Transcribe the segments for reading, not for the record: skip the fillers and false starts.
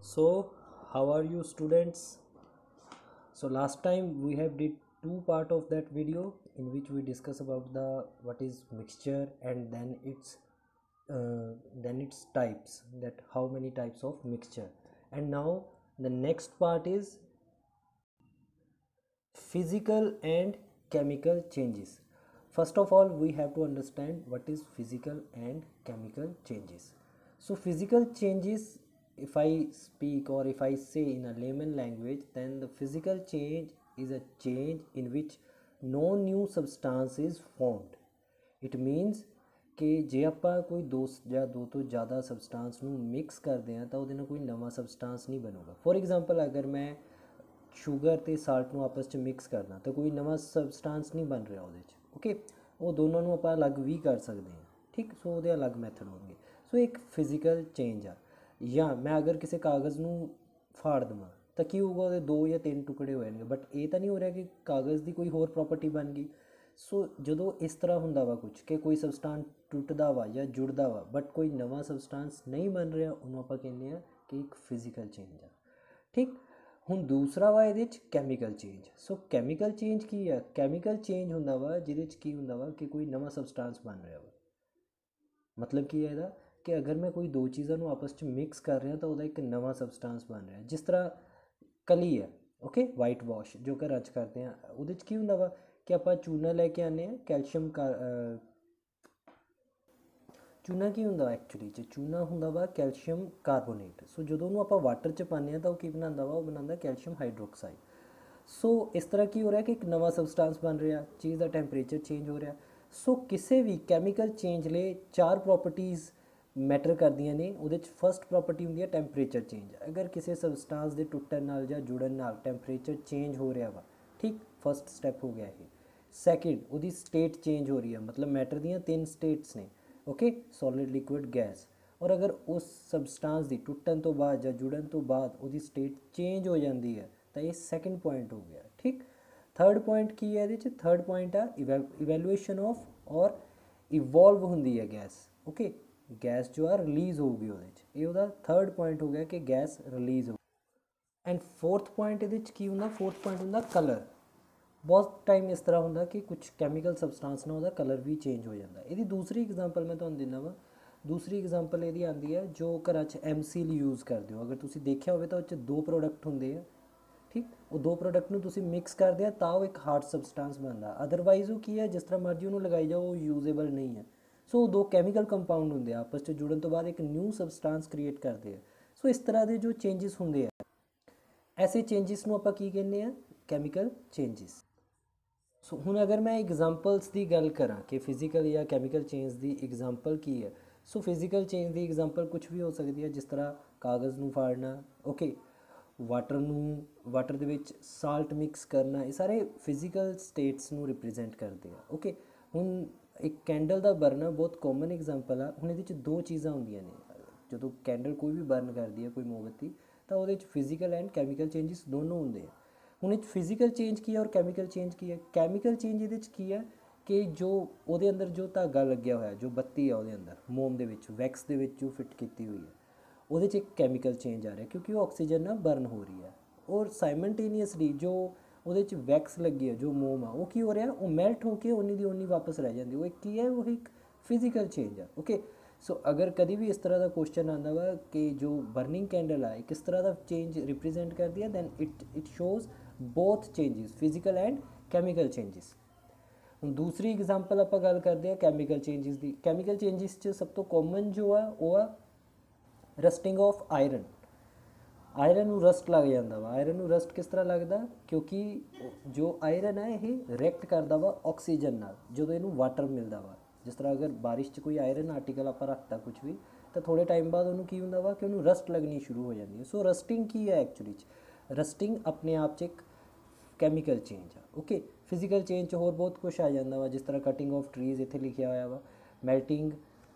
So how are you students? So last time we have did two part of that video in which we discuss about the what is mixture and then its types, that how many types of mixture. And now the next part is physical and chemical changes. First of all, we have to understand what is physical and chemical changes. So physical changes, if I speak or if I say in a layman language, then the physical change is a change in which no new substance is formed. It means ਕਿ ਜੇ ਆਪਾਂ ਕੋਈ ਦੋ ਜਾਂ ਦੋ ਤੋਂ ਜ਼ਿਆਦਾ substance ਨੂੰ ਮਿਕਸ ਕਰਦੇ ਹਾਂ ਤਾਂ ਉਹਦੇ ਨਾਲ ਕੋਈ ਨਵਾਂ ਸਬਸਟਾਂਸ ਨਹੀਂ ਬਣੂਗਾ। ਫੋਰ ਐਗਜ਼ਾਮਪਲ, ਅਗਰ ਮੈਂ ਸ਼ੂਗਰ ਤੇ ਸਾਲਟ ਨੂੰ ਆਪਸ 'ਚ ਮਿਕਸ ਕਰਨਾ ਤਾਂ ਕੋਈ ਨਵਾਂ ਸਬਸਟਾਂਸ ਨਹੀਂ ਬਣ ਰਿਹਾ ਉਹਦੇ 'ਚ। ਓਕੇ, ਉਹ ਦੋਨਾਂ ਨੂੰ ਆਪਾਂ ਅਲੱਗ ਵੀ ਕਰ ਸਕਦੇ ਹਾਂ, ਠੀਕ। ਸੋ ਉਹਦੇ ਅਲੱਗ ਮੈਥਡ ਹੋਣਗੇ। ਸੋ ਇੱਕ ਫਿਜ਼ੀਕਲ ਚੇਂਜ ਆ। ਜਾਂ ਮੈਂ ਅਗਰ ਕਿਸੇ ਕਾਗਜ਼ ਨੂੰ ਫਾੜ ਦੇਵਾਂ ਤਾਂ ਕੀ ਹੋਊਗਾ, ਉਹਦੇ 2 ਜਾਂ 3 ਟੁਕੜੇ ਹੋ ਜਾਣਗੇ, ਬਟ ਇਹ ਤਾਂ ਨਹੀਂ ਹੋ ਰਿਹਾ ਕਿ ਕਾਗਜ਼ ਦੀ ਕੋਈ ਹੋਰ ਪ੍ਰੋਪਰਟੀ ਬਣ ਗਈ। ਸੋ ਜਦੋਂ ਇਸ ਤਰ੍ਹਾਂ ਹੁੰਦਾ ਵਾ ਕੁਝ ਕਿ ਕੋਈ ਸਬਸਟਾਂਸ ਟੁੱਟਦਾ ਵਾ ਜਾਂ ਜੁੜਦਾ ਵਾ ਬਟ ਕੋਈ ਨਵਾਂ ਸਬਸਟਾਂਸ ਨਹੀਂ ਬਣ ਰਿਹਾ, ਉਹਨੂੰ ਆਪਾਂ ਕਹਿੰਦੇ ਹਾਂ ਕਿ ਇੱਕ ਫਿਜ਼ੀਕਲ ਚੇਂਜ ਆ, ਠੀਕ। ਹੁਣ ਦੂਸਰਾ ਵਾ ਇਹਦੇ 'ਚ ਕੈਮੀਕਲ ਚੇਂਜ। ਸੋ ਕੈਮੀਕਲ ਚੇਂਜ ਕੀ ਆ? ਕੈਮੀਕਲ ਚੇਂਜ ਹੁੰਦਾ ਵਾ ਜਿਹਦੇ 'ਚ ਕੀ ਹੁੰਦਾ ਵਾ ਕਿ ਕੋਈ ਨਵਾਂ ਸਬਸਟਾਂਸ ਬਣ ਰਿਹਾ ਵਾ। ਮਤਲਬ ਕੀ ਹੈ ਇਹਦਾ, ਕਿ ਅਗਰ ਮੈਂ ਕੋਈ ਦੋ ਚੀਜ਼ਾਂ ਨੂੰ ਆਪਸ 'ਚ ਮਿਕਸ ਕਰ ਰਿਹਾ ਤਾਂ ਉਹਦਾ ਇੱਕ ਨਵਾਂ ਸਬਸਟਾਂਸ ਬਣ ਰਿਹਾ। ਜਿਸ ਤਰ੍ਹਾਂ ਕਲੀ ਹੈ, ਓਕੇ, ਵਾਈਟ ਵਾਸ਼ ਜੋ ਘਰਾਂ 'ਚ ਕਰਦੇ ਹਾਂ, ਉਹਦੇ 'ਚ ਕੀ ਹੁੰਦਾ ਵਾ ਕਿ ਆਪਾਂ ਚੂਨਾ ਲੈ ਕੇ ਆਉਂਦੇ ਹਾਂ, ਕੈਲਸ਼ੀਅਮ ਚੂਨਾ ਕੀ ਹੁੰਦਾ ਐਕਚੁਅਲੀ 'ਚ? ਚੂਨਾ ਹੁੰਦਾ ਵਾ ਕੈਲਸ਼ੀਅਮ ਕਾਰਬੋਨੇਟ। ਸੋ ਜਦੋਂ ਉਹਨੂੰ ਆਪਾਂ ਵਾਟਰ 'ਚ ਪਾਉਂਦੇ ਹਾਂ ਤਾਂ ਉਹ ਕੀ ਬਣਾਉਂਦਾ ਵਾ? ਉਹ ਬਣਾਉਂਦਾ ਕੈਲਸ਼ੀਅਮ ਹਾਈਡਰੋਕਸਾਈਡ। ਸੋ ਇਸ ਤਰ੍ਹਾਂ ਕੀ ਹੋ ਰਿਹਾ ਕਿ ਇੱਕ ਨਵਾਂ ਸਬਸਟਾਂਸ ਬਣ ਰਿਹਾ, ਚੀਜ਼ ਦਾ ਟੈਂਪਰੇਚਰ ਚੇਂਜ ਹੋ ਰਿਹਾ। ਸੋ ਕਿਸੇ ਵੀ ਕੈਮੀਕਲ ਚੇਂਜ ਲਈ 4 ਪ੍ਰੋਪਰਟੀਜ਼ ਮੈਟਰ ਕਰਦੀਆਂ ਨੇ। ਉਹਦੇ 'ਚ ਫਸਟ ਪ੍ਰੋਪਰਟੀ ਹੁੰਦੀ ਹੈ ਟੈਂਪਰੇਚਰ ਚੇਂਜ। ਅਗਰ ਕਿਸੇ ਸਬਸਟਾਂਸ ਦੇ ਟੁੱਟਣ ਨਾਲ ਜਾਂ ਜੁੜਨ ਨਾਲ ਟੈਂਪਰੇਚਰ ਚੇਂਜ ਹੋ ਰਿਹਾ ਵਾ, ਠੀਕ, ਫਸਟ ਸਟੈਪ ਹੋ ਗਿਆ ਇਹ। ਸੈਕਿੰਡ, ਉਹਦੀ ਸਟੇਟ ਚੇਂਜ ਹੋ ਰਹੀ ਹੈ, ਮਤਲਬ ਮੈਟਰ ਦੀਆਂ 3 ਸਟੇਟਸ ਨੇ, ਓਕੇ, ਸੋਲਿਡ, ਲਿਕੁਇਡ, ਗੈਸ। ਔਰ ਅਗਰ ਉਸ ਸਬਸਟਾਂਸ ਦੀ ਟੁੱਟਣ ਤੋਂ ਬਾਅਦ ਜਾਂ ਜੁੜਨ ਤੋਂ ਬਾਅਦ ਉਹਦੀ ਸਟੇਟ ਚੇਂਜ ਹੋ ਜਾਂਦੀ ਹੈ ਤਾਂ ਇਹ ਸੈਕਿੰਡ ਪੁਆਇੰਟ ਹੋ ਗਿਆ, ਠੀਕ। ਥਰਡ ਪੁਆਇੰਟ ਕੀ ਹੈ ਇਹਦੇ 'ਚ? ਥਰਡ ਪੁਆਇੰਟ ਆ ਇਵੈਲੂਏਸ਼ਨ ਆਫ ਔਰ ਇਵੋਲਵ ਹੁੰਦੀ ਹੈ ਗੈਸ, ਓਕੇ। ਗੈਸ ਜੋ ਆ ਰਿਲੀਜ਼ ਹੋਊਗੀ ਉਹਦੇ 'ਚ, ਇਹ ਉਹਦਾ ਥਰਡ ਪੁਆਇੰਟ ਹੋ ਗਿਆ ਕਿ ਗੈਸ ਰਿਲੀਜ਼ ਹੋ। ਐਂਡ ਫੋਰਥ ਪੁਆਇੰਟ ਇਹਦੇ 'ਚ ਕੀ ਹੁੰਦਾ? ਫੋਰਥ ਪੁਆਇੰਟ ਹੁੰਦਾ ਕਲਰ। ਬਹੁਤ ਟਾਈਮ ਇਸ ਤਰ੍ਹਾਂ ਹੁੰਦਾ ਕਿ ਕੁਝ ਕੈਮੀਕਲ ਸਬਸਟਾਂਸ ਨਾਲ ਉਹਦਾ ਕਲਰ ਵੀ ਚੇਂਜ ਹੋ ਜਾਂਦਾ। ਇਹਦੀ ਦੂਸਰੀ ਐਗਜ਼ਾਮਪਲ ਮੈਂ ਤੁਹਾਨੂੰ ਦਿੰਦਾ ਵਾ। ਦੂਸਰੀ ਐਗਜ਼ਾਮਪਲ ਇਹਦੀ ਆਉਂਦੀ ਹੈ ਜੋ ਘਰਾਂ 'ਚ ਐਮਸੀਲ ਯੂਜ਼ ਕਰਦੇ ਹੋ। ਅਗਰ ਤੁਸੀਂ ਦੇਖਿਆ ਹੋਵੇ ਤਾਂ ਉਹ 'ਚ 2 ਪ੍ਰੋਡਕਟ ਹੁੰਦੇ ਆ, ਠੀਕ। ਉਹ 2 ਪ੍ਰੋਡਕਟ ਨੂੰ ਤੁਸੀਂ ਮਿਕਸ ਕਰਦੇ ਆ ਤਾਂ ਉਹ ਇੱਕ ਹਾਰਡ ਸਬਸਟਾਂਸ ਬਣਦਾ। ਅਦਰਵਾਈਜ਼ ਉਹ ਕੀ ਹੈ, ਜਿਸ ਤਰ੍ਹਾਂ ਮਰਜ਼ੀ ਉਹਨੂੰ ਲਗਾਈ ਜਾਓ, ਉਹ ਯੂਜ਼ੇਬਲ ਨਹੀਂ ਹੈ। ਸੋ ਉਹ 2 ਕੈਮੀਕਲ ਕੰਪਾਊਂਡ ਹੁੰਦੇ ਆ, ਆਪਸ 'ਚ ਜੁੜਨ ਤੋਂ ਬਾਅਦ ਇੱਕ ਨਿਊ ਸਬਸਟਾਂਸ ਕ੍ਰੀਏਟ ਕਰਦੇ ਆ। ਸੋ ਇਸ ਤਰ੍ਹਾਂ ਦੇ ਜੋ ਚੇਂਜਸ ਹੁੰਦੇ ਆ, ਐਸੇ ਚੇਂਜਸ ਨੂੰ ਆਪਾਂ ਕੀ ਕਹਿੰਦੇ ਆ? Chemical changes. ਸੋ ਹੁਣ ਅਗਰ ਮੈਂ ਐਗਜ਼ਾਮਪਲਸ ਦੀ ਗੱਲ ਕਰਾਂ ਕਿ ਫਿਜ਼ੀਕਲ ਜਾਂ ਕੈਮੀਕਲ ਚੇਂਜ ਦੀ ਐਗਜ਼ਾਮਪਲ ਕੀ ਹੈ। ਸੋ ਫਿਜ਼ੀਕਲ ਚੇਂਜ ਦੀ ਐਗਜ਼ਾਮਪਲ ਕੁਝ ਵੀ ਹੋ ਸਕਦੀ ਹੈ, ਜਿਸ ਤਰ੍ਹਾਂ ਕਾਗਜ਼ ਨੂੰ ਫਾੜਨਾ, ਓਕੇ, ਵਾਟਰ ਦੇ ਵਿੱਚ ਸਾਲਟ ਮਿਕਸ ਕਰਨਾ। ਇਹ ਸਾਰੇ ਫਿਜ਼ੀਕਲ ਸਟੇਟਸ ਨੂੰ ਰਿਪਰੈਜ਼ੈਂਟ ਕਰਦੇ ਆ, ਓਕੇ। ਹੁਣ ਇੱਕ ਕੈਂਡਲ ਦਾ ਬਰਨਾ ਬਹੁਤ ਕਾਮਨ ਐਗਜ਼ਾਮਪਲ ਆ। ਹੁਣ ਇਹਦੇ 'ਚ 2 ਚੀਜ਼ਾਂ ਹੁੰਦੀਆਂ ਨੇ। ਜਦੋਂ ਕੈਂਡਲ ਕੋਈ ਵੀ ਬਰਨ ਕਰਦੀ ਹੈ, ਕੋਈ ਮੋਮਬੱਤੀ, ਤਾਂ ਉਹਦੇ 'ਚ ਫਿਜ਼ੀਕਲ ਐਂਡ ਕੈਮੀਕਲ ਚੇਂਜਸ ਦੋਨੋਂ ਹੁੰਦੇ ਆ। ਹੁਣ ਇਹ ਫਿਜ਼ੀਕਲ ਚੇਂਜ ਕੀ ਹੈ ਔਰ ਕੈਮੀਕਲ ਚੇਂਜ ਕੀ ਹੈ? ਕੈਮੀਕਲ ਚੇਂਜ ਇਹਦੇ 'ਚ ਕੀ ਹੈ ਕਿ ਜੋ ਉਹਦੇ ਅੰਦਰ ਜੋ ਧਾਗਾ ਲੱਗਿਆ ਹੋਇਆ, ਜੋ ਬੱਤੀ ਆ ਉਹਦੇ ਅੰਦਰ, ਮੋਮ ਦੇ ਵਿੱਚ, ਵੈਕਸ ਦੇ ਵਿੱਚ ਜੋ ਫਿੱਟ ਕੀਤੀ ਹੋਈ ਹੈ, ਉਹਦੇ 'ਚ ਇੱਕ ਕੈਮੀਕਲ ਚੇਂਜ ਆ ਰਿਹਾ ਕਿਉਂਕਿ ਉਹ ਆਕਸੀਜਨ ਨਾਲ ਬਰਨ ਹੋ ਰਹੀ ਹੈ। ਔਰ ਸਾਈਮਲਟੇਨੀਅਸਲੀ ਜੋ ਉਹਦੇ 'ਚ ਵੈਕਸ ਲੱਗੀ ਹੈ, ਜੋ ਮੋਮ ਆ, ਉਹ ਕੀ ਹੋ ਰਿਹਾ? ਉਹ ਮੈਲਟ ਹੋ ਕੇ ਉਨੀ ਦੀ ਉਨੀ ਵਾਪਸ ਰਹਿ ਜਾਂਦੀ। ਉਹ ਇੱਕ ਕੀ ਹੈ? ਉਹ ਇੱਕ ਫਿਜ਼ੀਕਲ ਚੇਂਜ ਆ, ਓਕੇ। ਸੋ ਅਗਰ ਕਦੀ ਵੀ ਇਸ ਤਰ੍ਹਾਂ ਦਾ ਕੁਐਸਚਨ ਆਉਂਦਾ ਵਾ ਕਿ ਜੋ ਬਰਨਿੰਗ ਕੈਂਡਲ ਆ ਇਹ ਕਿਸ ਤਰ੍ਹਾਂ ਦਾ ਚੇਂਜ ਰਿਪਰੈਜ਼ੈਂਟ ਕਰਦੀ ਹੈ, then it shows both changes, physical and chemical changes. ਹੁਣ ਦੂਸਰੀ ਐਗਜ਼ਾਮਪਲ ਆਪਾਂ ਗੱਲ ਕਰਦੇ ਹਾਂ ਕੈਮੀਕਲ ਚੇਂਜਸ ਦੀ। ਕੈਮੀਕਲ ਚੇਂਜਸ 'ਚ ਸਭ ਤੋਂ ਕਾਮਨ ਜੋ ਆ ਉਹ ਆ ਰਸਟਿੰਗ ਆਫ ਆਇਰਨ। ਆਇਰਨ ਨੂੰ ਰਸਟ ਲੱਗ ਜਾਂਦਾ ਵਾ। ਆਇਰਨ ਨੂੰ ਰਸਟ ਕਿਸ ਤਰ੍ਹਾਂ ਲੱਗਦਾ? ਕਿਉਂਕਿ ਜੋ ਆਇਰਨ ਹੈ ਇਹ ਰਿਐਕਟ ਕਰਦਾ ਵਾ ਆਕਸੀਜਨ ਨਾਲ ਜਦੋਂ ਇਹਨੂੰ ਵਾਟਰ ਮਿਲਦਾ ਵਾ। ਜਿਸ ਤਰ੍ਹਾਂ ਅਗਰ ਬਾਰਿਸ਼ 'ਚ ਕੋਈ ਆਇਰਨ ਆਰਟੀਕਲ ਆਪਾਂ ਰੱਖਤਾ ਕੁਝ ਵੀ, ਤਾਂ ਥੋੜ੍ਹੇ ਟਾਈਮ ਬਾਅਦ ਉਹਨੂੰ ਕੀ ਹੁੰਦਾ ਵਾ ਕਿ ਉਹਨੂੰ ਰਸਟ ਲੱਗਣੀ ਸ਼ੁਰੂ ਹੋ ਜਾਂਦੀ ਹੈ। ਸੋ ਰਸਟਿੰਗ ਕੀ ਹੈ ਐਕਚੁਅਲੀ 'ਚ? ਰਸਟਿੰਗ ਆਪਣੇ ਆਪ 'ਚ ਇੱਕ ਕੈਮੀਕਲ ਚੇਂਜ ਆ, ਓਕੇ। ਫਿਜ਼ੀਕਲ ਚੇਂਜ 'ਚ ਹੋਰ ਬਹੁਤ ਕੁਛ ਆ ਜਾਂਦਾ ਵਾ, ਜਿਸ ਤਰ੍ਹਾਂ ਕਟਿੰਗ ਆਫ ਟਰੀਜ਼ ਇੱਥੇ ਲਿਖਿਆ ਹੋਇਆ ਵਾ, melting.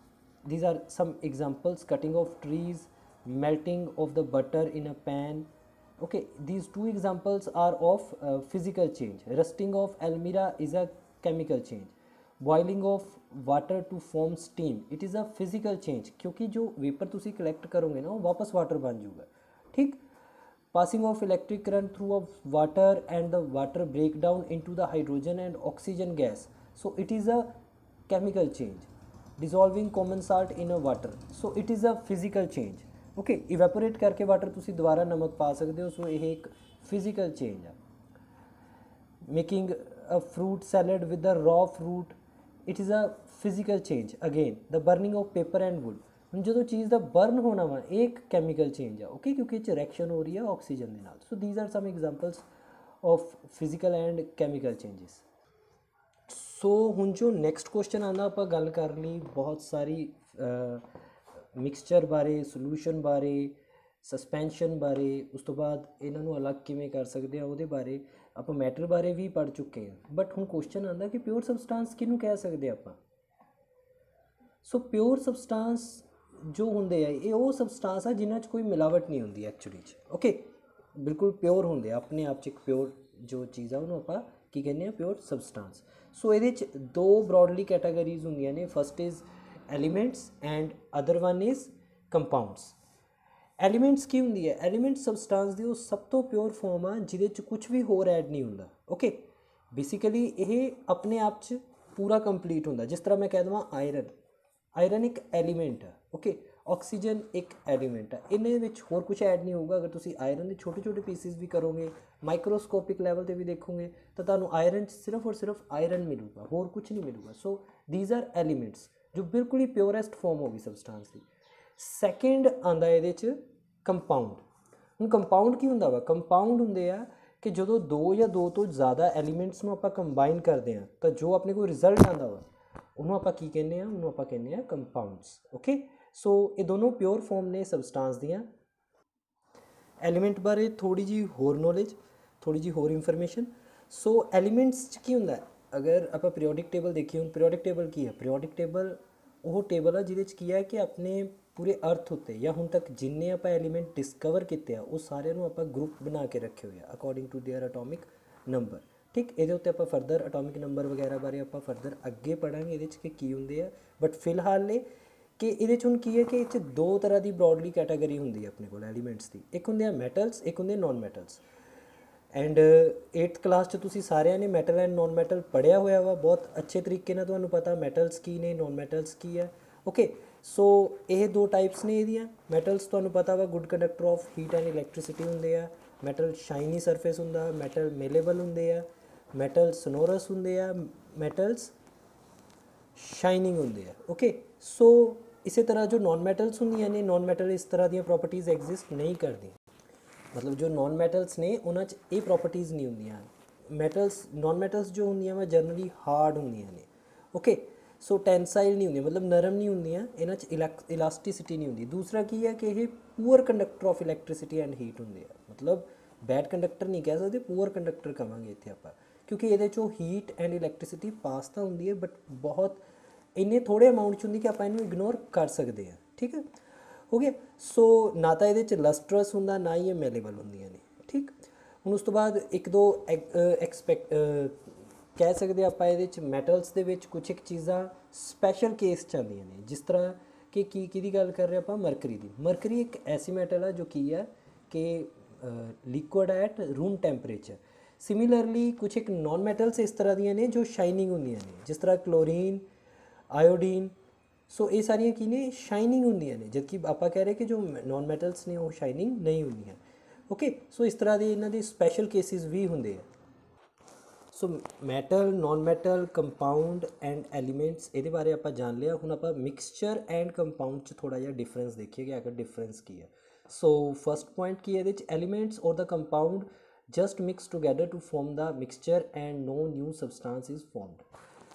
these are some examples: cutting of trees, melting of the butter in a pan, okay. These 2 examples are of physical change. Rusting of almirah is a chemical change. Boiling of water to form steam, it is a physical change, क्योंकि जो vapour तुसी collect करोगे ना वो वापस water बन जाऊगा। ठीक। passing of electric current through a water and the water break down into the hydrogen and oxygen gas, so it is a chemical change. dissolving common salt in a water, so it is a physical change. okay, evaporate करके water ਤੁਸੀਂ ਦੁਬਾਰਾ ਨਮਕ ਪਾ ਸਕਦੇ ਹੋ, so ਇਹ ਇੱਕ physical change ਹੈ। making a fruit salad with the raw fruit, it is a physical change again। the burning of paper and wood, ਹੁਣ ਜਦੋਂ ਚੀਜ਼ ਦਾ ਬਰਨ ਹੋਣਾ ਵਾ ਇਹ ਇੱਕ ਕੈਮੀਕਲ ਚੇਂਜ ਆ। ਓਕੇ, ਕਿਉਂਕਿ ਇਹ 'ਚ ਰਿਐਕਸ਼ਨ ਹੋ ਰਹੀ ਆ ਆਕਸੀਜਨ ਦੇ ਨਾਲ। So these are some examples of physical and chemical changes. So ਹੁਣ ਜੋ ਨੈਕਸਟ ਕੁਐਸਚਨ ਆਉਂਦਾ, ਆਪਾਂ ਗੱਲ ਕਰ ਲਈ ਬਹੁਤ ਸਾਰੀ ਮਿਕਸਚਰ ਬਾਰੇ, ਸੋਲੂਸ਼ਨ ਬਾਰੇ, ਸਸਪੈਂਸ਼ਨ ਬਾਰੇ, ਉਸ ਤੋਂ ਬਾਅਦ ਇਹਨਾਂ ਨੂੰ ਅਲੱਗ ਕਿਵੇਂ ਕਰ ਸਕਦੇ ਆ ਉਹਦੇ ਬਾਰੇ ਆਪਾਂ ਮੈਟਰ ਬਾਰੇ ਵੀ ਪੜ੍ਹ ਚੁੱਕੇ ਹਾਂ। ਬਟ ਹੁਣ ਕੁਐਸਚਨ ਆਉਂਦਾ ਕਿ ਪਿਓਰ ਸਬਸਟੈਂਸ ਕਿਹਨੂੰ ਕਹਿ ਸਕਦੇ ਆਪਾਂ। ਸੋ ਪਿਓਰ ਸਬਸਟੈਂਸ ਜੋ ਹੁੰਦੇ ਆ ਇਹ ਉਹ ਸਬਸਟੈਂਸ ਆ ਜਿਨ੍ਹਾਂ 'ਚ ਕੋਈ ਮਿਲਾਵਟ ਨਹੀਂ ਹੁੰਦੀ ਐਕਚੁਅਲੀ 'ਚ। ਓਕੇ, ਬਿਲਕੁਲ ਪਿਓਰ ਹੁੰਦੇ ਆ ਆਪਣੇ ਆਪ 'ਚ, ਇੱਕ ਪਿਓਰ ਜੋ ਚੀਜ਼ ਆ ਉਹਨੂੰ ਆਪਾਂ ਕੀ ਕਹਿੰਦੇ ਆ, ਪਿਓਰ ਸਬਸਟੈਂਸ। ਸੋ ਇਹਦੇ 'ਚ ਦੋ ਬਰੋਡਲੀ ਕੈਟਾਗਰੀਜ਼ ਹੁੰਦੀਆਂ ਨੇ, first is elements and other one is compounds. Elements ਕੀ ਹੁੰਦੀ ਹੈ, ਐਲੀਮੈਂਟ ਸਬਸਟੈਂਸ ਦੀ ਉਹ ਸਭ ਤੋਂ ਪਿਓਰ ਫੋਰਮ ਆ ਜਿਹਦੇ 'ਚ ਕੁਝ ਵੀ ਹੋਰ ਐਡ ਨਹੀਂ ਹੁੰਦਾ। ਓਕੇ, ਬੇਸਿਕਲੀ ਇਹ ਆਪਣੇ ਆਪ 'ਚ ਪੂਰਾ ਕੰਪਲੀਟ ਹੁੰਦਾ। ਜਿਸ ਤਰ੍ਹਾਂ ਮੈਂ ਕਹਿ ਦੇਵਾਂ ਆਇਰਨ, ਆਇਰਨ ਇੱਕ ਐਲੀਮੈਂਟ ਆ। ਓਕੇ, ਆਕਸੀਜਨ ਇੱਕ ਐਲੀਮੈਂਟ ਆ, ਇਹਨਾਂ ਵਿੱਚ ਹੋਰ ਕੁਝ ਐਡ ਨਹੀਂ ਹੋਊਗਾ। ਅਗਰ ਤੁਸੀਂ ਆਇਰਨ ਦੇ ਛੋਟੇ ਛੋਟੇ ਪੀਸਿਸ ਵੀ ਕਰੋਗੇ, ਮਾਈਕਰੋਸਕੋਪਿਕ ਲੈਵਲ 'ਤੇ ਵੀ ਦੇਖੋਗੇ ਤਾਂ ਤੁਹਾਨੂੰ ਆਇਰਨ 'ਚ ਸਿਰਫ ਔਰ ਸਿਰਫ ਆਇਰਨ ਮਿਲੂਗਾ, ਹੋਰ ਕੁਝ ਨਹੀਂ ਮਿਲੂਗਾ। ਸੋ ਦੀਜ਼ ਆਰ ਐਲੀਮੈਂਟਸ ਜੋ ਬਿਲਕੁਲ ਹੀ ਪਿਓਰੈਸਟ ਫੋਰਮ ਹੋ ਗਈ ਸਬਸਟੈਂਸ ਦੀ। ਸੈਕਿੰਡ ਆਉਂਦਾ ਇਹਦੇ 'ਚ ਕੰਪਾਊਂਡ। ਹੁਣ ਕੰਪਾਊਂਡ ਕੀ ਹੁੰਦਾ ਵਾ, ਕੰਪਾਊਂਡ ਹੁੰਦੇ ਆ ਕਿ ਜਦੋਂ ਦੋ ਜਾਂ ਦੋ ਤੋਂ ਜ਼ਿਆਦਾ ਐਲੀਮੈਂਟਸ ਨੂੰ ਆਪਾਂ ਕੰਬਾਈਨ ਕਰਦੇ ਹਾਂ ਤਾਂ ਜੋ ਆਪਣੇ ਕੋਲ ਰਿਜ਼ਲਟ ਆਉਂਦਾ ਵਾ ਉਹਨੂੰ ਆਪਾਂ ਕੀ ਕਹਿੰਦੇ ਆ, ਉਹਨੂੰ ਆਪਾਂ ਕਹਿੰਦੇ ਆ ਕੰਪਾਊਂਡਸ। ਓਕੇ, ਸੋ ਇਹ ਦੋਨੋਂ ਪਿਓਰ ਫੋਰਮ ਨੇ ਸਬਸਟੈਂਸ ਦੀਆਂ। ਐਲੀਮੈਂਟ ਬਾਰੇ ਥੋੜ੍ਹੀ ਜਿਹੀ ਹੋਰ ਨੌਲੇਜ, ਥੋੜ੍ਹੀ ਜਿਹੀ ਹੋਰ ਇਨਫੋਰਮੇਸ਼ਨ। ਸੋ ਐਲੀਮੈਂਟਸ 'ਚ ਕੀ ਹੁੰਦਾ, ਅਗਰ ਆਪਾਂ ਪੀਰੀਓਡਿਕ ਟੇਬਲ ਦੇਖੀਏ, ਹੁਣ ਪੀਰੀਓਡਿਕ ਟੇਬਲ ਕੀ ਹੈ, ਪੀਰੀਓਡਿਕ ਟੇਬਲ ਉਹ ਟੇਬਲ ਆ ਜਿਹਦੇ 'ਚ ਕੀ ਹੈ ਕਿ ਆਪਣੇ ਪੂਰੇ ਅਰਥ ਉੱਤੇ ਜਾਂ ਹੁਣ ਤੱਕ ਜਿੰਨੇ ਆਪਾਂ ਐਲੀਮੈਂਟ ਡਿਸਕਵਰ ਕੀਤੇ ਆ ਉਹ ਸਾਰਿਆਂ ਨੂੰ ਆਪਾਂ ਗਰੁੱਪ ਬਣਾ ਕੇ ਰੱਖੇ ਹੋਏ ਆ according to their atomic number. ਠੀਕ, ਇਹਦੇ ਉੱਤੇ ਆਪਾਂ ਫਰਦਰ ਅਟੋਮਿਕ ਨੰਬਰ ਵਗੈਰਾ ਬਾਰੇ ਆਪਾਂ ਫਰਦਰ ਅੱਗੇ ਪੜ੍ਹਾਂਗੇ ਇਹਦੇ 'ਚ ਕਿ ਕੀ ਹੁੰਦੇ ਆ। ਬਟ ਫਿਲਹਾਲ ਨੇ ਕਿ ਇਹਦੇ 'ਚ ਹੁਣ ਕੀ ਹੈ ਕਿ ਇਹ 'ਚ ਦੋ ਤਰ੍ਹਾਂ ਦੀ ਬਰੋਡਲੀ ਕੈਟਾਗਰੀ ਹੁੰਦੀ ਹੈ ਆਪਣੇ ਕੋਲ ਐਲੀਮੈਂਟਸ ਦੀ। ਇੱਕ ਹੁੰਦੇ ਆ ਮੈਟਲਸ, ਇੱਕ ਹੁੰਦੇ non metals. And 8th class 'ਚ ਤੁਸੀਂ ਸਾਰਿਆਂ ਨੇ ਮੈਟਲ ਐਂਡ ਨੋਨ ਮੈਟਲ ਪੜ੍ਹਿਆ ਹੋਇਆ ਵਾ ਬਹੁਤ ਅੱਛੇ ਤਰੀਕੇ ਨਾਲ। ਤੁਹਾਨੂੰ ਪਤਾ ਮੈਟਲਸ ਕੀ ਨੇ, ਨੋਨ ਮੈਟਲਸ ਕੀ ਹੈ। ਓਕੇ, ਸੋ ਇਹ ਦੋ ਟਾਈਪਸ ਨੇ ਇਹਦੀਆਂ। ਮੈਟਲਸ ਤੁਹਾਨੂੰ ਪਤਾ ਵਾ good conductor of heat and electricity ਹੁੰਦੇ ਆ। ਮੈਟਲ ਸ਼ਾਈਨੀ ਸਰਫੇਸ ਹੁੰਦਾ, ਮੈਟਲ ਮੇਲੇਬਲ ਹੁੰਦੇ ਆ, ਮੈਟਲ ਸਨੋਰਸ ਹੁੰਦੇ ਆ, ਮੈਟਲਸ ਸ਼ਾਈਨਿੰਗ ਹੁੰਦੇ ਆ। ਓਕੇ, ਸੋ ਇਸੇ ਤਰ੍ਹਾਂ ਜੋ ਨੋਨ ਮੈਟਲਸ ਹੁੰਦੀਆਂ ਨੇ, ਨੋਨ ਮੈਟਲ ਇਸ ਤਰ੍ਹਾਂ ਦੀਆਂ ਪ੍ਰੋਪਰਟੀਜ਼ ਐਗਜ਼ਿਸਟ ਨਹੀਂ ਕਰਦੀਆਂ। ਮਤਲਬ ਜੋ ਨੋਨ ਮੈਟਲਸ ਨੇ ਉਹਨਾਂ 'ਚ ਇਹ ਪ੍ਰੋਪਰਟੀਜ਼ ਨਹੀਂ ਹੁੰਦੀਆਂ। ਮੈਟਲਸ, ਨੋਨ ਮੈਟਲਸ ਜੋ ਹੁੰਦੀਆਂ ਵਾ ਜਨਰਲੀ ਹਾਰਡ ਹੁੰਦੀਆਂ ਨੇ। ਓਕੇ, ਸੋ ਟੈਂਸਾਈਲ ਨਹੀਂ ਹੁੰਦੀਆਂ, ਮਤਲਬ ਨਰਮ ਨਹੀਂ ਹੁੰਦੀਆਂ, ਇਹਨਾਂ 'ਚ ਇਲਾਸਟਿਸਿਟੀ ਨਹੀਂ ਹੁੰਦੀ। ਦੂਸਰਾ ਕੀ ਹੈ ਕਿ ਇਹ poor conductor of electricity and heat ਹੁੰਦੇ ਆ। ਮਤਲਬ ਬੈਡ ਕੰਡਕਟਰ ਨਹੀਂ ਕਹਿ ਸਕਦੇ, ਪੂਅਰ ਕੰਡਕਟਰ ਕਹਾਂਗੇ ਇੱਥੇ ਆਪਾਂ, ਕਿਉਂਕਿ ਇਹਦੇ 'ਚੋਂ ਹੀਟ ਐਂਡ ਇਲੈਕਟ੍ਰੀਸਿਟੀ ਪਾਸ ਤਾਂ ਹੁੰਦੀ ਹੈ ਬਟ ਬਹੁਤ ਇੰਨੇ ਥੋੜ੍ਹੇ ਅਮਾਊਂਟ 'ਚ ਹੁੰਦੀ ਕਿ ਆਪਾਂ ਇਹਨੂੰ ਇਗਨੋਰ ਕਰ ਸਕਦੇ ਹਾਂ। ਠੀਕ ਹੈ, ਹੋ ਗਿਆ। ਸੋ ਨਾ ਤਾਂ ਇਹਦੇ 'ਚ ਲਸਟਰਸ ਹੁੰਦਾ, ਨਾ ਹੀ ਇਹ ਮੈਲੇਬਲ ਹੁੰਦੀਆਂ ਨੇ। ਠੀਕ, ਹੁਣ ਉਸ ਤੋਂ ਬਾਅਦ ਇੱਕ ਦੋ ਕਹਿ ਸਕਦੇ ਆਪਾਂ ਇਹਦੇ 'ਚ ਮੈਟਲਸ ਦੇ ਵਿੱਚ ਕੁਛ ਇੱਕ ਚੀਜ਼ਾਂ ਸਪੈਸ਼ਲ ਕੇਸ 'ਚ ਆਉਂਦੀਆਂ ਨੇ। ਜਿਸ ਤਰ੍ਹਾਂ ਕਿ ਕਿਹਦੀ ਗੱਲ ਕਰ ਰਹੇ ਆਪਾਂ, ਮਰਕਰੀ ਦੀ। ਮਰਕਰੀ ਇੱਕ ਐਸੀ ਮੈਟਲ ਆ ਜੋ ਕੀ ਹੈ ਕਿ liquid at room temperature. Similarly ਕੁਛ ਇੱਕ ਨੋਨ ਮੈਟਲਸ ਇਸ ਤਰ੍ਹਾਂ ਦੀਆਂ ਨੇ ਜੋ ਸ਼ਾਈਨਿੰਗ ਹੁੰਦੀਆਂ ਨੇ, ਜਿਸ ਤਰ੍ਹਾਂ ਕਲੋਰੀਨ, ਆਇਓਡੀਨ। ਸੋ ਇਹ ਸਾਰੀਆਂ ਕੀ ਨੇ, ਸ਼ਾਈਨਿੰਗ ਹੁੰਦੀਆਂ ਨੇ, ਜਦਕਿ ਆਪਾਂ ਕਹਿ ਰਹੇ ਕਿ ਜੋ ਨੋਨ ਮੈਟਲਸ ਨੇ ਉਹ ਸ਼ਾਈਨਿੰਗ ਨਹੀਂ ਹੁੰਦੀਆਂ। ਓਕੇ, ਸੋ ਇਸ ਤਰ੍ਹਾਂ ਦੇ ਇਹਨਾਂ ਦੇ ਸਪੈਸ਼ਲ ਕੇਸਿਸ ਵੀ ਹੁੰਦੇ ਆ। So metal, non metal, compound and elements, ਇਹਦੇ ਬਾਰੇ ਆਪਾਂ ਜਾਣ ਲਿਆ। ਹੁਣ ਆਪਾਂ ਮਿਕਸਚਰ ਐਂਡ ਕੰਪਾਊਂਡ 'ਚ ਥੋੜ੍ਹਾ ਜਿਹਾ ਡਿਫਰੈਂਸ ਦੇਖੀਏ ਕਿ ਅਗਰ ਡਿਫਰੈਂਸ ਕੀ ਹੈ। ਸੋ ਫਸਟ ਪੁਆਇੰਟ ਕੀ ਹੈ ਇਹਦੇ 'ਚ, elements or the compound just mix together to form the mixture and no new substance is formed.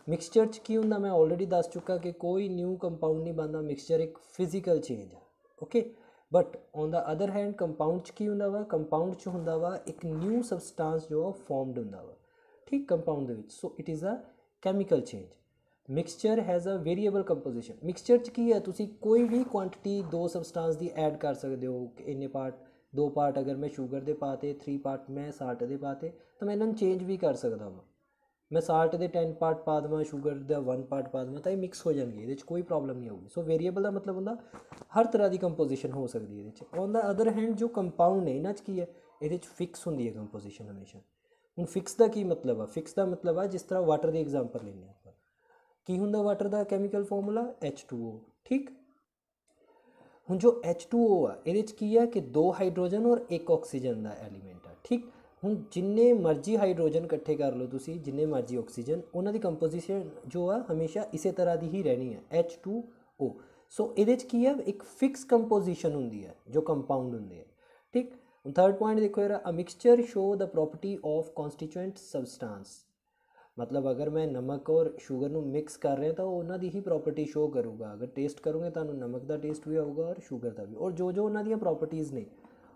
Mixture 'ਚ ਕੀ ਹੁੰਦਾ, ਮੈਂ ਆਲਰੇਡੀ ਦੱਸ ਚੁੱਕਾ ਕਿ ਕੋਈ ਨਿਊ ਕੰਪਾਊਂਡ ਨਹੀਂ ਬਣਦਾ। ਮਿਕਸਚਰ ਇੱਕ ਫਿਜ਼ੀਕਲ ਚੇਂਜ ਆ। Okay, but on the other hand compound 'ਚ ਕੀ ਹੁੰਦਾ ਵਾ, ਕੰਪਾਊਂਡ 'ਚ ਹੁੰਦਾ ਵਾ ਇੱਕ ਨਿਊ ਸਬਸਟੈਂਸ ਜੋ ਫੋਰਮਡ ਹੁੰਦਾ ਵਾ। ਠੀਕ, ਕੰਪਾਊਂਡ ਦੇ ਵਿੱਚ। So it is a chemical change. Mixture has a variable composition. Mixture 'ਚ ਕੀ ਹੈ, ਤੁਸੀਂ ਕੋਈ ਵੀ ਕੁਆਂਟਿਟੀ ਦੋ ਸਬਸਟੈਂਸ ਦੀ ਐਡ ਕਰ ਸਕਦੇ ਹੋ ਕਿ ਇੰਨੇ ਪਾਰਟ, 2 ਪਾਰਟ ਅਗਰ ਮੈਂ ਸ਼ੂਗਰ ਦੇ ਪਾਤੇ, 3 ਪਾਰਟ ਮੈਂ ਸਾਲਟ ਦੇ ਪਾਤੇ, ਤਾਂ ਮੈਂ ਇਹਨਾਂ ਨੂੰ ਚੇਂਜ ਵੀ ਕਰ ਸਕਦਾ ਹਾਂ। मैं ਸਾਲਟ ਦੇ 10 ਪਾਰਟ ਪਾ ਦੇਵਾਂ, ਸ਼ੂਗਰ ਦਾ 1 ਪਾਰਟ ਪਾ ਦੇਵਾਂ, ਤਾਂ ਇਹ ਮਿਕਸ ਹੋ ਜਾਣਗੇ, ਇਹਦੇ 'ਚ ਕੋਈ ਪ੍ਰੋਬਲਮ ਨਹੀਂ ਆਊਗੀ। ਸੋ ਵੇਰੀਏਬਲ ਦਾ ਮਤਲਬ ਹੁੰਦਾ ਹਰ ਤਰ੍ਹਾਂ ਦੀ ਕੰਪੋਜੀਸ਼ਨ ਹੋ ਸਕਦੀ ਹੈ ਇਹਦੇ 'ਚ। ਔਨ ਦਾ ਅਦਰ ਹੈਂਡ ਜੋ ਕੰਪਾਊਂਡ ਨੇ ਇਹਨਾਂ 'ਚ ਕੀ ਹੈ, ਇਹਦੇ 'ਚ ਫਿਕਸ ਹੁੰਦੀ ਹੈ ਕੰਪੋਜੀਸ਼ਨ ਹਮੇਸ਼ਾ। ਹੁਣ ਫਿਕਸ ਦਾ ਕੀ ਮਤਲਬ ਆ? ਫਿਕਸ ਦਾ ਮਤਲਬ ਆ ਜਿਸ ਤਰ੍ਹਾਂ ਵਾਟਰ ਦੀ ਐਗਜ਼ਾਮਪਲ ਲੈਂਦੇ ਆਪਾਂ, ਕੀ ਹੁੰਦਾ ਵਾਟਰ ਦਾ ਕੈਮੀਕਲ ਫਾਰਮੂਲਾ H2O, ਠੀਕ। ਹੁਣ ਜੋ H2O ਆ ਇਹਦੇ 'ਚ ਕੀ ਆ ਕਿ 2 ਹਾਈਡਰੋਜਨ ਔਰ 1 ਆਕਸੀਜਨ ਦਾ ਐਲੀਮੈਂਟ ਆ, ਠੀਕ। ਹੁਣ ਜਿੰਨੇ ਮਰਜ਼ੀ ਹਾਈਡਰੋਜਨ ਇਕੱਠੇ ਕਰ ਲਓ ਤੁਸੀਂ, ਜਿੰਨੇ ਮਰਜ਼ੀ ਆਕਸੀਜਨ, ਉਹਨਾਂ ਦੀ ਕੰਪੋਜੀਸ਼ਨ ਜੋ ਆ ਹਮੇਸ਼ਾ ਇਸੇ ਤਰ੍ਹਾਂ ਦੀ ਹੀ ਰਹਿਣੀ ਹੈ, H2O। ਸੋ ਇਹਦੇ 'ਚ ਕੀ ਆ, ਇੱਕ ਫਿਕਸ ਕੰਪੋਜੀਸ਼ਨ ਹੁੰਦੀ ਹੈ ਜੋ ਕੰਪਾਊਂਡ ਹੁੰਦੇ ਆ, ਠੀਕ। ਹੁਣ ਥਰਡ ਪੁਆਇੰਟ ਦੇਖੋ ਯਾਰ, a mixture show the property of constituent substance. ਮਤਲਬ ਅਗਰ ਮੈਂ ਨਮਕ ਔਰ ਸ਼ੂਗਰ ਨੂੰ ਮਿਕਸ ਕਰ ਰਿਹਾ ਤਾਂ ਉਹ ਉਹਨਾਂ ਦੀ ਹੀ ਪ੍ਰੋਪਰਟੀ ਸ਼ੋ ਕਰੂਗਾ। ਅਗਰ ਟੇਸਟ ਕਰੋਗੇ ਤੁਹਾਨੂੰ ਨਮਕ ਦਾ ਟੇਸਟ ਵੀ ਆਊਗਾ ਔਰ ਸ਼ੂਗਰ ਦਾ ਵੀ, ਔਰ ਜੋ ਜੋ ਉਹਨਾਂ ਦੀਆਂ ਪ੍ਰੋਪਰਟੀਜ਼ ਨੇ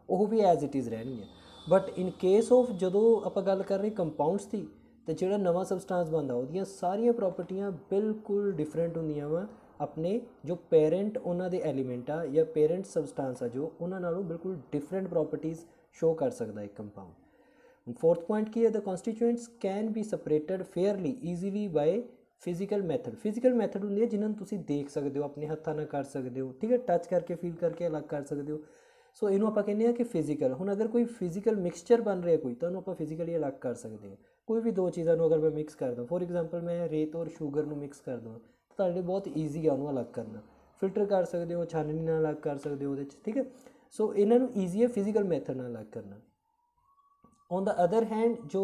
ਉਹ ਵੀ ਐਜ਼ ਇਟ ਇਜ਼ ਰਹਿਣਗੀਆਂ। ਬਟ ਇਨ ਕੇਸ ਆਫ ਜਦੋਂ ਆਪਾਂ ਗੱਲ ਕਰ ਰਹੇ ਕੰਪਾਊਂਡਸ ਦੀ, ਤਾਂ ਜਿਹੜਾ ਨਵਾਂ ਸਬਸਟਾਂਸ ਬਣਦਾ ਉਹਦੀਆਂ ਸਾਰੀਆਂ ਪ੍ਰੋਪਰਟੀਆਂ ਬਿਲਕੁਲ ਡਿਫਰੈਂਟ ਹੁੰਦੀਆਂ ਵਾ ਆਪਣੇ ਜੋ ਪੇਰੈਂਟ ਉਹਨਾਂ ਦੇ ਐਲੀਮੈਂਟ ਆ ਜਾਂ ਪੇਰੈਂਟ ਸਬਸਟਾਂਸ ਆ ਜੋ ਉਹਨਾਂ ਨਾਲੋਂ ਬਿਲਕੁਲ ਡਿਫਰੈਂਟ ਪ੍ਰੋਪਰਟੀਜ਼ ਸ਼ੋ ਕਰ ਸਕਦਾ ਇੱਕ ਕੰਪਾਊਂਡ। फोर्थ पॉइंट की है, the constituents can be separated fairly easily by physical method. Physical method होंगे जिन्होंने तुम देख सकते हो, अपने हत्थों नाल कर सकते हो, ठीक है, टच करके फील करके अलग कर सकते हो। सो इनू आप कहने कि फिजिकल। हुण अगर कोई फिजिकल मिक्सचर बन रहा कोई, तो आप फिजिकली अलग कर सकते हैं। कोई भी दो चीज़ों अगर मैं मिक्स कर दूँ, फॉर एग्जाम्पल मैं रेत और शूगर में मिक्स कर दूँ, तो तुहाडे बहुत ईजी है उन्होंने अलग करना। फिल्टर कर सकते हो, छाननी नाल अलग कर सकते हो, ठीक है। सो इन्हों ईजी है फिजिकल मैथड नाल अलग करना। ऑन द अदर हैंड जो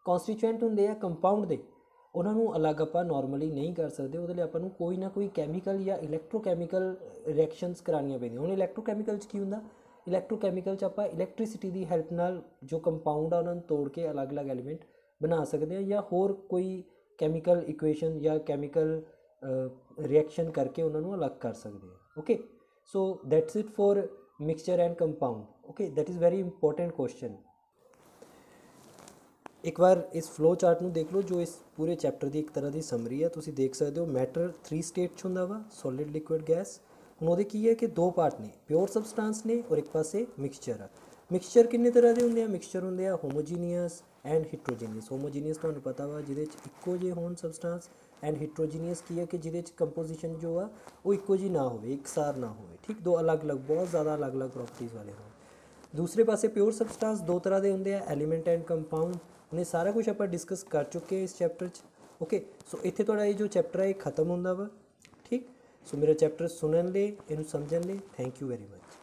कॉन्स्टिट्यूएंट होंगे आ कंपाउंड के, उन्होंने अलग आप नॉर्मली नहीं कर सकते, वो आपको कोई ना कोई कैमिकल या इलैक्ट्रोकैमिकल रिएक्शंस करानियां पैंदियां। हुण इलैक्ट्रोकैमिकल की होंदा, इलैक्ट्रोकैमिकल आप इलैक्ट्रिसिटी की हैल्प नाल जो कंपाउंड आ उन्होंने तोड़ के अलग अलग एलीमेंट बना सकते हैं, या होर कोई कैमिकल इक्वेशन या कैमिकल रिएक्शन करके उन्होंने अलग कर सकते हैं। Okay, so that's it for mixture and compound. Okay, that is very important question. एक बार इस फ्लो चार्ट में देख लो, जो इस पूरे चैप्टर की एक तरह की समरी है। तुम देख सकते हो मैटर 3 स्टेट होंदा वा, सॉलिड लिक्विड गैस। हुण उहदे की है कि 2 पार्ट ने, प्योर सबसटांस ने और एक पासे मिक्सचर आ। मिक्सचर किन्ने तरह के होंगे? मिक्सचर होंगे होमोजीनियस एंड हिट्रोजीनियस। होमोजीनियस तुहानूं पता वा जिहदे च इक्को जे होण सबसटांस, एंड हिट्रोजीनियस की है कि जिहदे च कंपोजिशन जो आ वो इक्को जी ना होवे, एकसार ना होवे, ठीक, दो अलग अलग बहुत ज़्यादा अलग अलग प्रॉपर्टीज़ वाले होण। दूसरे पासे प्योर सबसटांस 2 तरह के होंगे, एलीमेंट एंड कंपाउंड। उन्हें सारा कुछ आप डिस्कस कर चुके हैं इस चैप्टर। ओके, सो इत्थे तुहाडा ये जो चैप्टर है खत्म होंदा वा, ठीक। सो मेरा चैप्टर सुनने लिए, इनू समझने लिए थैंक यू वेरी मच।